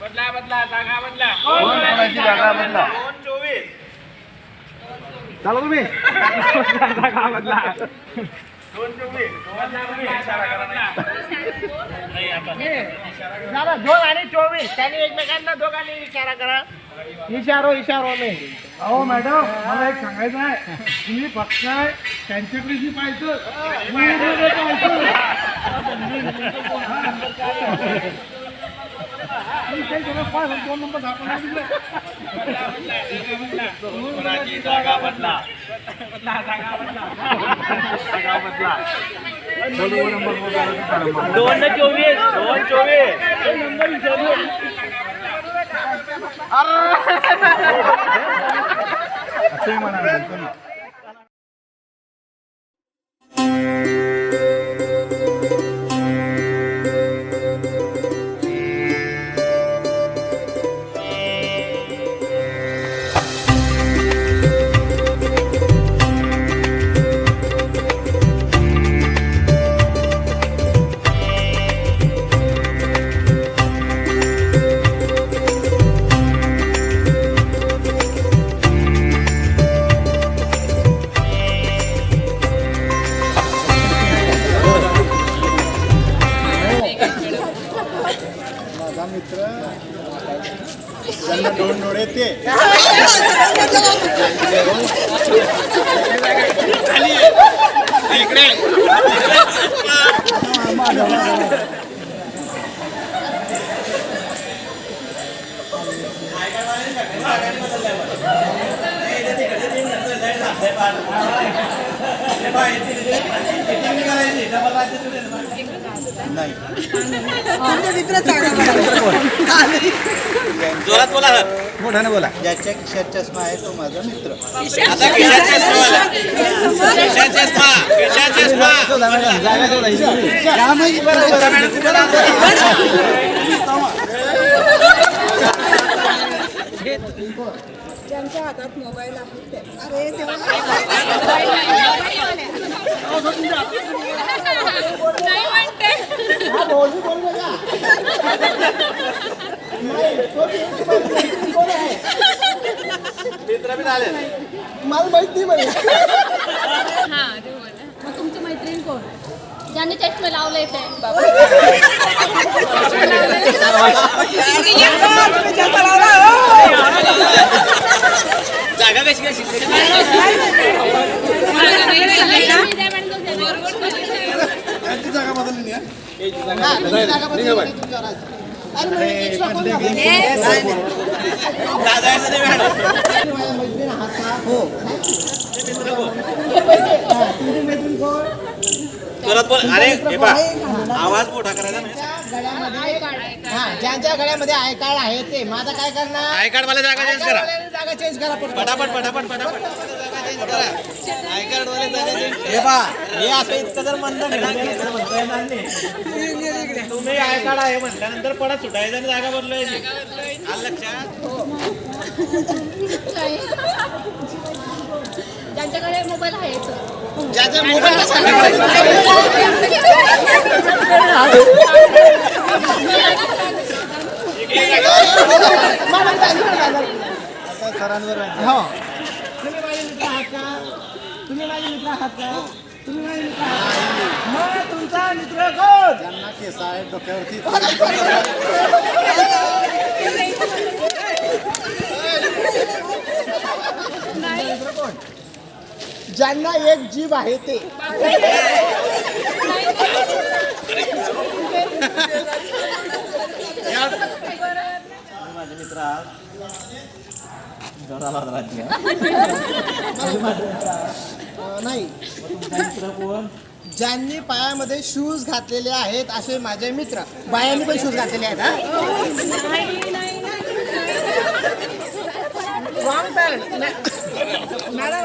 बदला बदला जागा बदला. जागा बदला. 24. चला तुम्ही जागा बदला. 224. जरा 2 आणि 24 त्यांनी एकमेकांना दोघांनी इशारा करा. इशारो नाही. अहो मॅडम मला एक सांगायचं आहे तुम्ही फक्त त्यांच्याकडे जी पाहिजे दोन नंबर जागा बदला. बदला जागा बदला. 224. नंबर विचारलो. असे म्हणाले तुम्ही. मित्र ज्यांना दोन डोळे ते इकडे जोरात बोला. मोठ्याने बोला. ज्याच्या खिशात चष्मा आहे तो माझा मित्र. आता खिशात चष्मा. ज्यांच्या हातात मोबाईल आहे ते. अरे तेव्हा नाही म्हणते. मित्र बी झाले. मला माहिती म्हणे. मग तुमची मैत्रीण कोण? ज्याने चष्मे लावले ते. जागा कशी जागा बदलली जोरात बोल. अरे हे पहा आवाज मोठा करायचा नाही. ज्यांच्या गळ्यामध्ये आय कार्ड आहे ते माझा काय करणार? आय कार्ड वाला जागा चेंज करा. जागा चेंज करा पटापट आय कार्ड वाले जागा चेंज. हे पहा हे असं इतकं जर म्हणलं तुम्ही आय कार्ड आहे म्हटल्यानंतर पडत सुटायचं आणि जागा बदलायची. आलं लक्षात? ज्यांच्याकडे मोबाईल आहे ज्याच्या मोबाईल सरांवर हो तुम्ही माझे मित्र आहात का? तुम्ही माझे मित्र आहात का? तुम्ही माझे मित्र आहात. मग तुमचा मित्र कोण? ज्यांना केस आहे डोक्यावरती ज्यांना एक जीभ आहे ते. माझे मित्र आहात. नाही ज्यांनी पायामध्ये शूज घातलेले आहेत असे माझे मित्र. बायांनी पण शूज घातलेले आहेत. Wrong parent madam